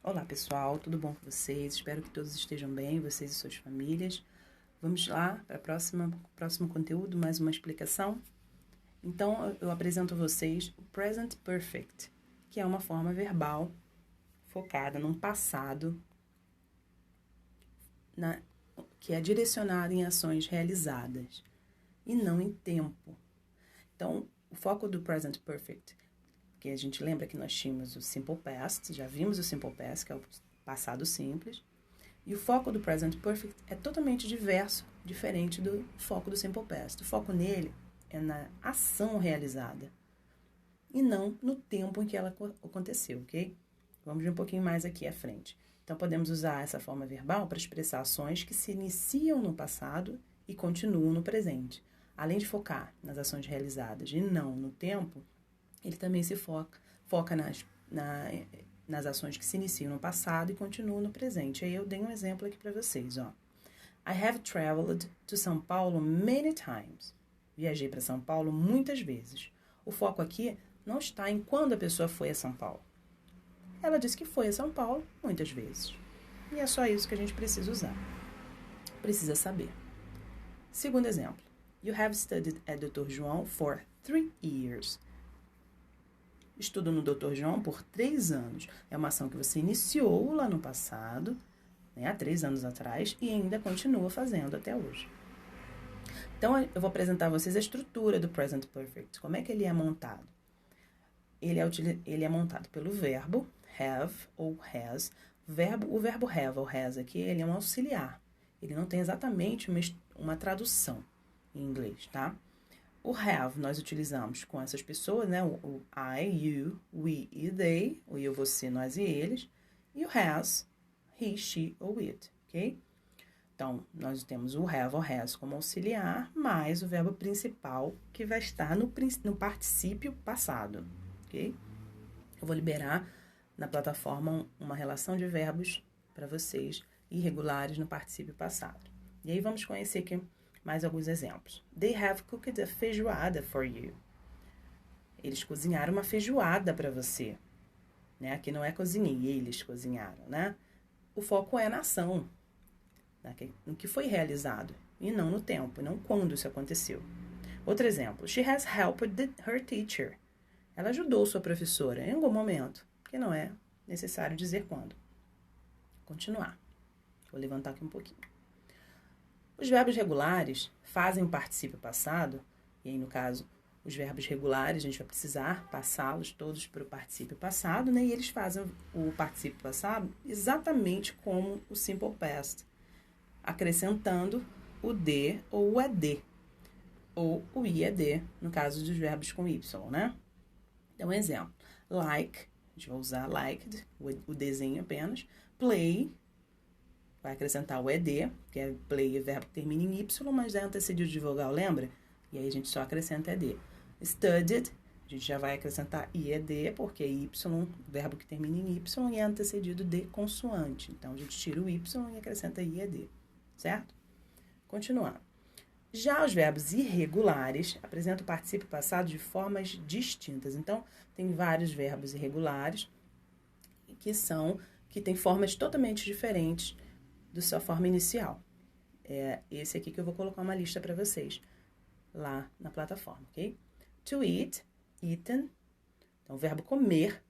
Olá pessoal, tudo bom com vocês? Espero que todos estejam bem, vocês e suas famílias. Vamos lá para o próximo conteúdo, mais uma explicação. Então, eu apresento a vocês o Present Perfect, que é uma forma verbal focada num passado, que é direcionada em ações realizadas e não em tempo. Então, o foco do Present Perfect, que a gente lembra que nós tínhamos o Simple Past, já vimos o Simple Past, que é o passado simples, e o foco do Present Perfect é totalmente diferente do foco do Simple Past. O foco nele é na ação realizada e não no tempo em que ela aconteceu, ok? Vamos ver um pouquinho mais aqui à frente. Então, podemos usar essa forma verbal para expressar ações que se iniciam no passado e continuam no presente. Além de focar nas ações realizadas e não no tempo, ele também se foca nas ações que se iniciam no passado e continuam no presente. Aí eu dei um exemplo aqui para vocês, ó. I have traveled to São Paulo many times. Viajei para São Paulo muitas vezes. O foco aqui não está em quando a pessoa foi a São Paulo. Ela disse que foi a São Paulo muitas vezes. E é só isso que a gente precisa usar. Precisa saber. Segundo exemplo. You have studied at Dr. João for 3 years. Estudo no Dr. João por 3 anos. É uma ação que você iniciou lá no passado, né, há 3 anos atrás, e ainda continua fazendo até hoje. Então, eu vou apresentar a vocês a estrutura do Present Perfect. Como é que ele é montado? Ele é montado pelo verbo have ou has. O verbo have ou has aqui, ele é um auxiliar. Ele não tem exatamente uma tradução em inglês, tá? O have nós utilizamos com essas pessoas, né? O I, you, we e they. O eu, você, nós e eles. E o has, he, she ou it, ok? Então, nós temos o have ou has como auxiliar, mais o verbo principal, que vai estar no particípio passado, ok? Eu vou liberar na plataforma uma relação de verbos para vocês, irregulares no particípio passado. E aí vamos conhecer aqui mais alguns exemplos. They have cooked a feijoada for you. Eles cozinharam uma feijoada para você. Né? Aqui não é cozinhei, eles cozinharam, né? O foco é na ação, no que foi realizado, e não no tempo, não quando isso aconteceu. Outro exemplo. She has helped her teacher. Ela ajudou sua professora em algum momento, que não é necessário dizer quando. Continuar. Vou levantar aqui um pouquinho. Os verbos regulares fazem o particípio passado, e aí, no caso, os verbos regulares, a gente vai precisar passá-los todos para o particípio passado, né? E eles fazem o particípio passado exatamente como o Simple Past, acrescentando o D ou o ED, ou o IED, no caso dos verbos com Y, né? Então, um exemplo. Like, a gente vai usar liked, o Dzinho apenas. Play, vai acrescentar o ED, que é play, verbo que termina em Y, mas é antecedido de vogal, lembra? E aí a gente só acrescenta ED. Studied, a gente já vai acrescentar IED, porque é Y, verbo que termina em Y, e é antecedido de consoante. Então, a gente tira o Y e acrescenta IED, certo? Continuando. Já os verbos irregulares apresentam o particípio passado de formas distintas. Então, tem vários verbos irregulares que têm formas totalmente diferentes da sua forma inicial. É esse aqui que eu vou colocar uma lista para vocês lá na plataforma, ok? To eat, eaten. Então, o verbo comer,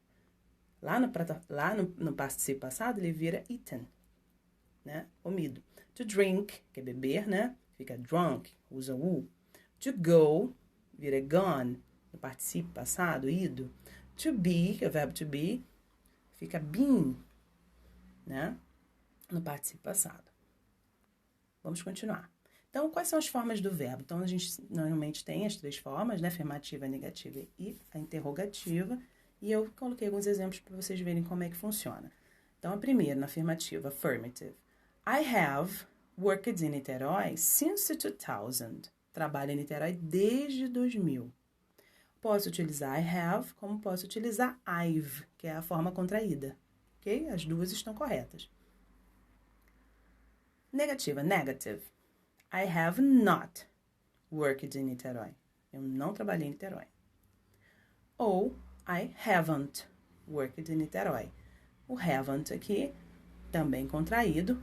lá no particípio passado, ele vira eaten, né? Comido. To drink, que é beber, né? Fica drunk, usa o. To go, vira gone, no particípio passado, ido. To be, que é o verbo to be, fica been, né? No particípio passado. Vamos continuar. Então, quais são as formas do verbo? Então, a gente normalmente tem as 3 formas, né? Afirmativa, negativa e a interrogativa. E eu coloquei alguns exemplos para vocês verem como é que funciona. Então, a primeira, na afirmativa, affirmative. I have worked in Niterói since 2000. Trabalho em Niterói desde 2000. Posso utilizar I have, como posso utilizar I've, que é a forma contraída. Ok? As duas estão corretas. Negativa, negative. I have not worked in Niterói. Eu não trabalhei em Niterói. Ou I haven't worked in Niterói. O haven't aqui, também contraído,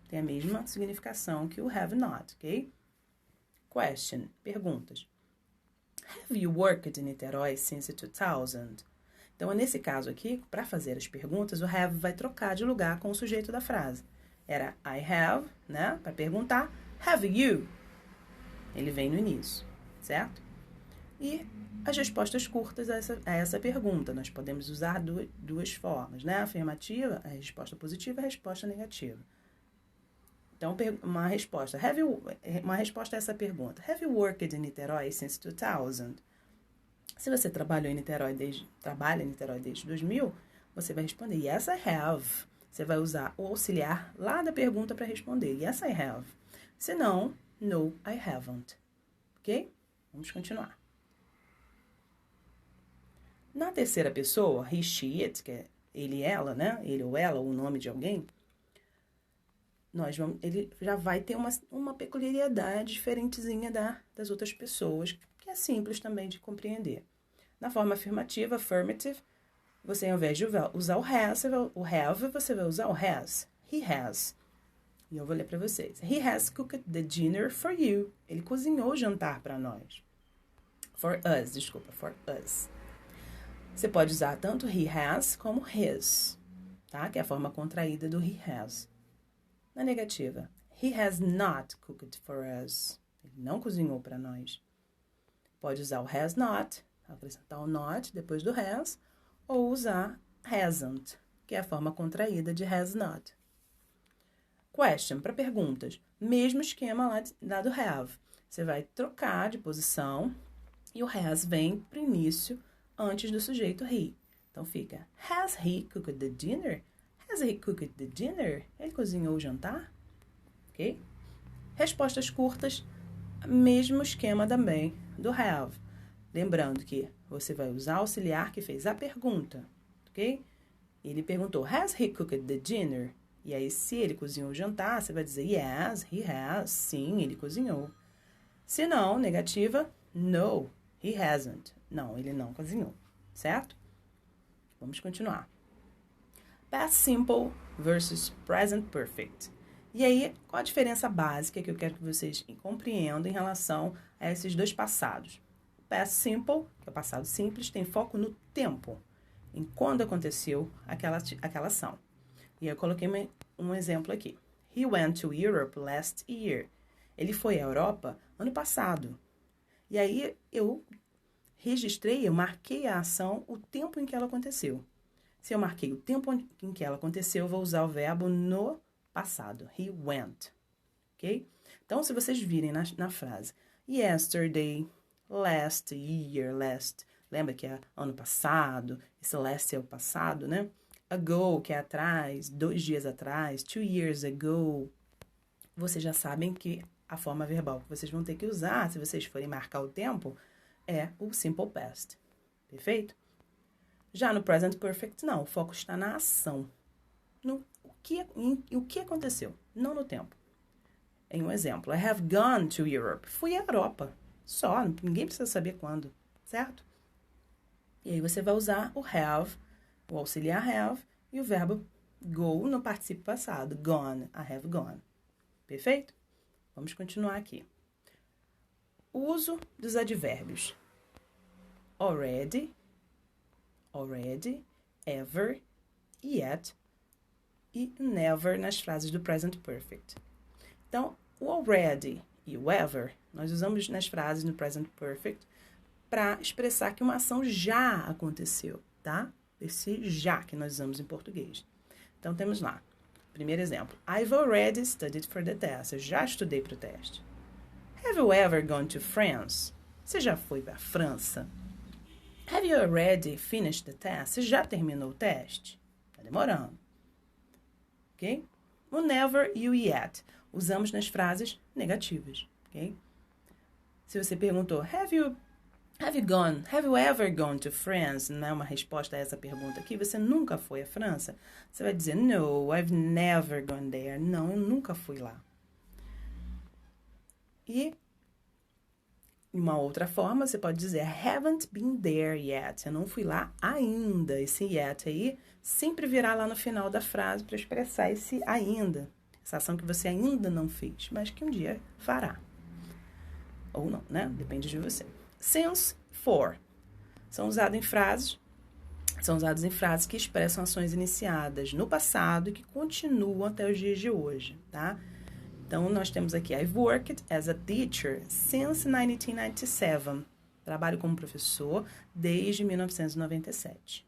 tem a mesma significação que o have not, ok? Question, perguntas. Have you worked in Niterói since 2000? Então, nesse caso aqui, para fazer as perguntas, o have vai trocar de lugar com o sujeito da frase. Era I have, né? Para perguntar, have you? Ele vem no início, certo? E as respostas curtas a essa pergunta. Nós podemos usar duas formas, né? Afirmativa, a resposta positiva e a resposta negativa. Então, uma resposta a essa pergunta. Have you worked in Niterói since 2000? Se você trabalha em Niterói desde 2000, você vai responder yes, I have. Você vai usar o auxiliar lá da pergunta para responder yes, I have. Se não, no, I haven't. Ok? Vamos continuar. Na terceira pessoa, he, she, it, que é ele, ela, né? Ele ou ela, o nome de alguém, ele já vai ter uma peculiaridade diferentezinha das outras pessoas, que é simples também de compreender. Na forma afirmativa, affirmative, você ao invés de usar o have, você vai usar o has. He has. E eu vou ler para vocês. He has cooked the dinner for you. Ele cozinhou o jantar para nós. For us. Você pode usar tanto he has como his, tá? Que é a forma contraída do he has. Na negativa, he has not cooked for us. Ele não cozinhou para nós. Pode usar o has not, acrescentar o not depois do has, ou usar hasn't, que é a forma contraída de has not. Question, para perguntas. Mesmo esquema lá do have. Você vai trocar de posição e o has vem para o início antes do sujeito he. Então fica, has he cooked the dinner? Has he cooked the dinner? Ele cozinhou o jantar? Ok? Respostas curtas, mesmo esquema também do have. Lembrando que você vai usar o auxiliar que fez a pergunta, ok? Ele perguntou, has he cooked the dinner? E aí, se ele cozinhou o jantar, você vai dizer, yes, he has. Sim, ele cozinhou. Se não, negativa, no, he hasn't. Não, ele não cozinhou, certo? Vamos continuar. Past simple versus present perfect. E aí, qual a diferença básica que eu quero que vocês compreendam em relação a esses dois passados? O past simple, que é o passado simples, tem foco no tempo, em quando aconteceu aquela ação. E eu coloquei um exemplo aqui. He went to Europe last year. Ele foi à Europa ano passado. E aí, eu marquei a ação, o tempo em que ela aconteceu. Se eu marquei o tempo em que ela aconteceu, eu vou usar o verbo no passado. He went. Ok? Então, se vocês virem na frase yesterday, last year, lembra que é ano passado, esse last é o passado, né? Ago, que é atrás, 2 dias atrás, 2 years ago. Vocês já sabem que a forma verbal que vocês vão ter que usar, se vocês forem marcar o tempo, é o simple past. Perfeito? Já no present perfect, não. O foco está na ação. O que aconteceu, não no tempo. Em um exemplo, I have gone to Europe. Fui à Europa. Só, ninguém precisa saber quando, certo? E aí você vai usar o have, o auxiliar have, e o verbo go no particípio passado. Gone, I have gone. Perfeito? Vamos continuar aqui. O uso dos advérbios. Already, ever, yet e never nas frases do present perfect. Então, o already e o ever, nós usamos nas frases no present perfect para expressar que uma ação já aconteceu, tá? Esse já que nós usamos em português. Então, temos lá. Primeiro exemplo. I've already studied for the test. Eu já estudei para o teste. Have you ever gone to France? Você já foi para a França? Have you already finished the test? Você já terminou o teste? Tá demorando. Ok? O never e o yet usamos nas frases negativas, ok? Se você perguntou, have you ever gone to France? Não é uma resposta a essa pergunta aqui. Você nunca foi à França? Você vai dizer, no, I've never gone there. Não, eu nunca fui lá. E uma outra forma, você pode dizer, I haven't been there yet. Eu não fui lá ainda. Esse yet aí sempre virá lá no final da frase para expressar esse ainda, essa ação que você ainda não fez, mas que um dia fará. Ou não, né? Depende de você. Since, for. São usados em frases que expressam ações iniciadas no passado e que continuam até os dias de hoje, tá? Então, nós temos aqui, I've worked as a teacher since 1997. Trabalho como professor desde 1997.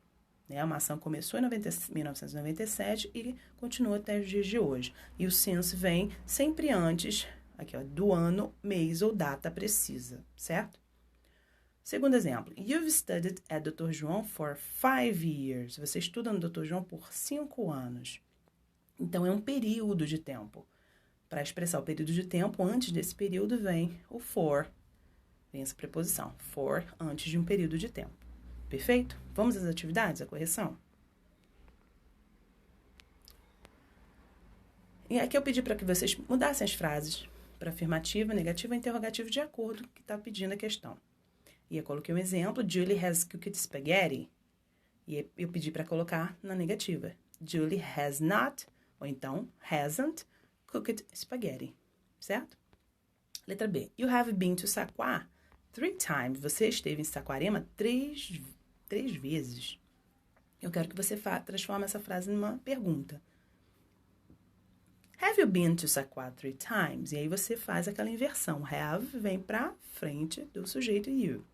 Né? Uma ação começou em 1997 e continua até os dias de hoje. E o since vem sempre antes, aqui, ó, do ano, mês ou data precisa, certo? Segundo exemplo, you've studied at Dr. João for 5 years. Você estuda no Dr. João por 5 anos. Então, é um período de tempo. Para expressar o período de tempo, antes desse período vem o for. Vem essa preposição, for, antes de um período de tempo. Perfeito? Vamos às atividades, a correção? E aqui eu pedi para que vocês mudassem as frases para afirmativa, negativa e interrogativa de acordo com o que está pedindo a questão. E eu coloquei um exemplo, Julie has cooked spaghetti. E eu pedi para colocar na negativa. Julie has not, ou então hasn't, cooked spaghetti. Certo? Letra B. You have been to Saquá 3 times. Você esteve em Saquarema 3 vezes. Eu quero que você transforme essa frase numa pergunta. Have you been to Saquá 3 times? E aí você faz aquela inversão. Have vem para frente do sujeito you.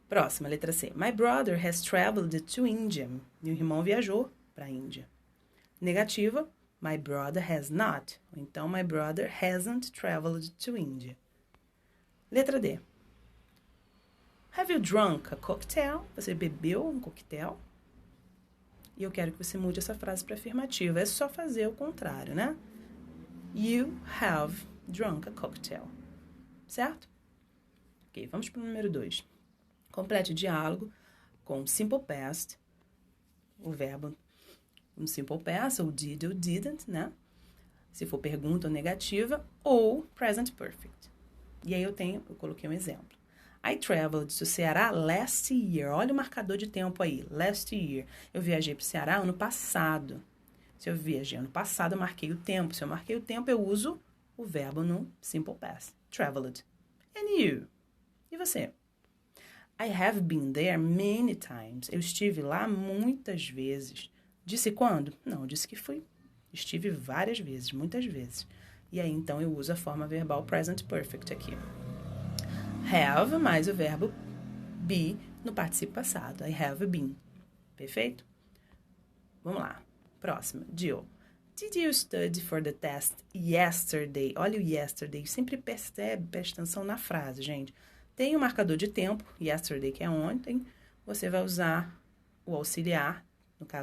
Próxima, letra C. My brother has traveled to India. Meu irmão viajou para a Índia. Negativa, my brother has not. Então, my brother hasn't traveled to India. Letra D. Have you drunk a cocktail? Você bebeu um coquetel? E eu quero que você mude essa frase para afirmativa. É só fazer o contrário, né? You have drunk a cocktail. Certo? Ok, vamos para o número 2. Complete o diálogo com simple past, o verbo no simple past, ou did ou didn't, né? Se for pergunta ou negativa, ou present perfect. E aí eu coloquei um exemplo. I traveled to Ceará last year. Olha o marcador de tempo aí, last year. Eu viajei para o Ceará ano passado. Se eu viajei ano passado, eu marquei o tempo. Se eu marquei o tempo, eu uso o verbo no simple past. Traveled. And you? E você? I have been there many times. Eu estive lá muitas vezes. Disse quando? Não, disse que estive várias vezes, muitas vezes. E aí, então, eu uso a forma verbal present perfect aqui. Have mais o verbo be no particípio passado. I have been. Perfeito? Vamos lá. Próxima. Jill. Did you study for the test yesterday? Olha o yesterday. Sempre preste atenção na frase, gente. Tem o marcador de tempo, yesterday, que é ontem. Você vai usar o auxiliar.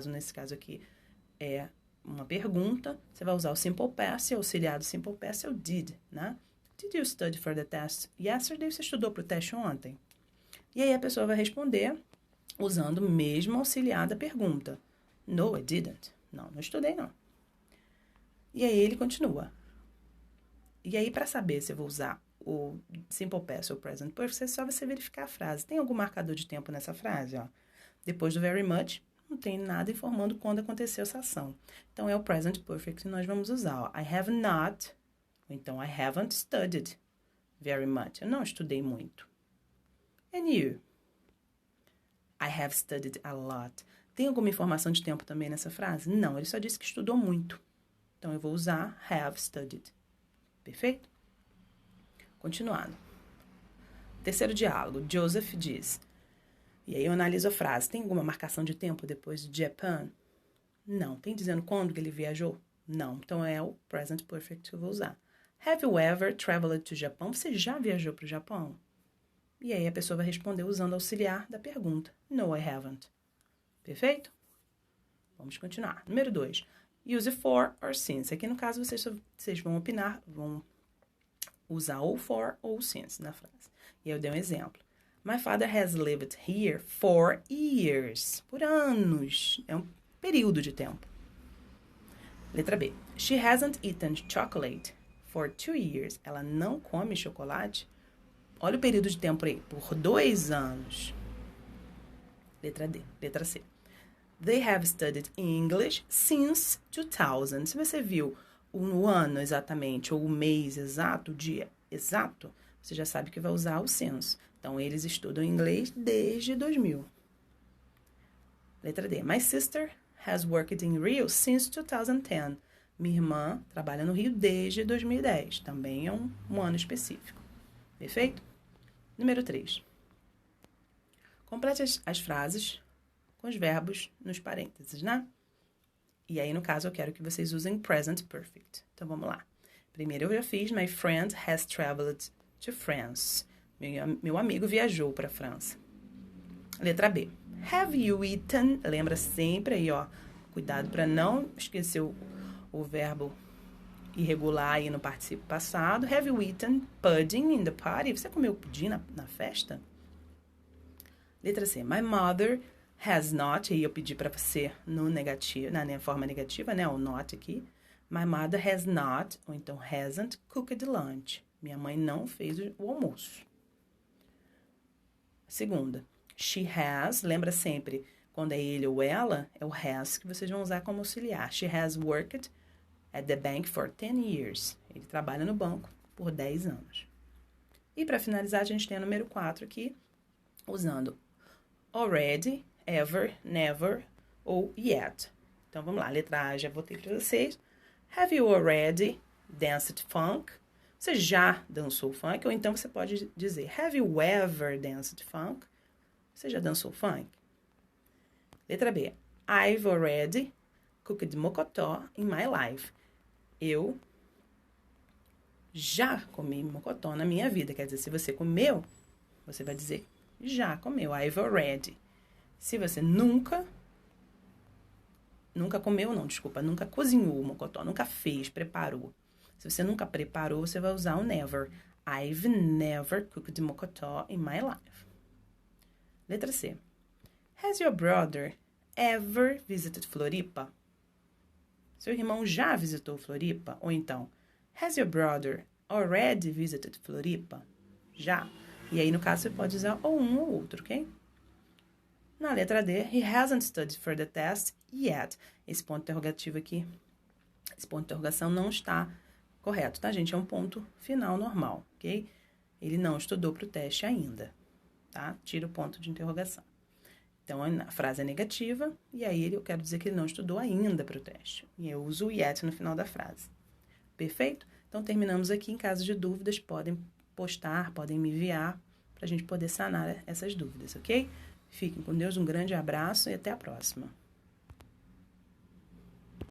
Nesse caso aqui, é uma pergunta. Você vai usar o simple past. E o auxiliar do simple past é o did, né? Did you study for the test yesterday? Você estudou para o teste ontem? E aí a pessoa vai responder usando o mesmo auxiliar da pergunta. No, I didn't. Não estudei, não. E aí ele continua. E aí, para saber se eu vou usar o simple past ou present perfect, é só você verificar a frase. Tem algum marcador de tempo nessa frase? Ó? Depois do very much, não tem nada informando quando aconteceu essa ação. Então, é o present perfect que nós vamos usar. Ó. I have not, ou então I haven't studied very much. Eu não estudei muito. And you? I have studied a lot. Tem alguma informação de tempo também nessa frase? Não, ele só disse que estudou muito. Então, eu vou usar have studied. Perfeito? Continuando. Terceiro diálogo. Joseph diz. E aí eu analiso a frase. Tem alguma marcação de tempo depois de Japan? Não. Tem dizendo quando que ele viajou? Não. Então é o present perfect que eu vou usar. Have you ever traveled to Japan? Você já viajou para o Japão? E aí a pessoa vai responder usando o auxiliar da pergunta. No, I haven't. Perfeito? Vamos continuar. Número 2. Use for or since. Aqui no caso vocês vão opinar, vão usar ou for ou since na frase. E eu dei um exemplo. My father has lived here for years. Por anos. É um período de tempo. Letra B. She hasn't eaten chocolate for 2 years. Ela não come chocolate. Olha o período de tempo aí. Por 2 anos. Letra D. Letra C. They have studied English since 2000. Se você viu o ano exatamente, ou o mês exato, o dia exato, você já sabe que vai usar o since. Então, eles estudam inglês desde 2000. Letra D. My sister has worked in Rio since 2010. Minha irmã trabalha no Rio desde 2010. Também é um ano específico. Perfeito? Número 3. Complete as frases com os verbos nos parênteses, né? E aí, no caso, eu quero que vocês usem present perfect. Então, vamos lá. Primeiro eu já fiz. My friend has traveled to France. Meu amigo viajou para a França. Letra B. Have you eaten? Lembra sempre aí, ó. Cuidado para não esquecer o verbo irregular aí no particípio passado. Have you eaten pudding in the party? Você comeu pudim na festa? Letra C. My mother has not. E eu pedi para você no negativo, na forma negativa, né? O not aqui. My mother has not, ou então hasn't, cooked lunch. Minha mãe não fez o almoço. Segunda. She has, lembra sempre, quando é ele ou ela, é o has que vocês vão usar como auxiliar. She has worked at the bank for 10 years. Ele trabalha no banco por 10 anos. E para finalizar, a gente tem o número 4 aqui, usando already, ever, never ou yet. Então, vamos lá. Letra A, já botei para vocês. Have you already danced funk? Você já dançou funk? Ou então você pode dizer, have you ever danced funk? Você já dançou funk? Letra B. I've already cooked mocotó in my life. Eu já comi mocotó na minha vida. Quer dizer, se você comeu, você vai dizer já comeu. I've already. Se você nunca comeu, não, desculpa. Nunca cozinhou o mocotó. Nunca fez, preparou. Se você nunca preparou, você vai usar o never. I've never cooked mocotó in my life. Letra C. Has your brother ever visited Floripa? Seu irmão já visitou Floripa? Ou então, has your brother already visited Floripa? Já. E aí, no caso, você pode usar ou um ou outro, ok? Na letra D, he hasn't studied for the test yet. Esse ponto interrogativo aqui, esse ponto de interrogação não está correto, tá, gente? É um ponto final normal, ok? Ele não estudou para o teste ainda. Tá? Tira o ponto de interrogação. Então, a frase é negativa, e aí eu quero dizer que ele não estudou ainda para o teste. E eu uso o yet no final da frase. Perfeito? Então, terminamos aqui. Em caso de dúvidas, podem postar, podem me enviar, para a gente poder sanar essas dúvidas, ok? Fiquem com Deus, um grande abraço e até a próxima.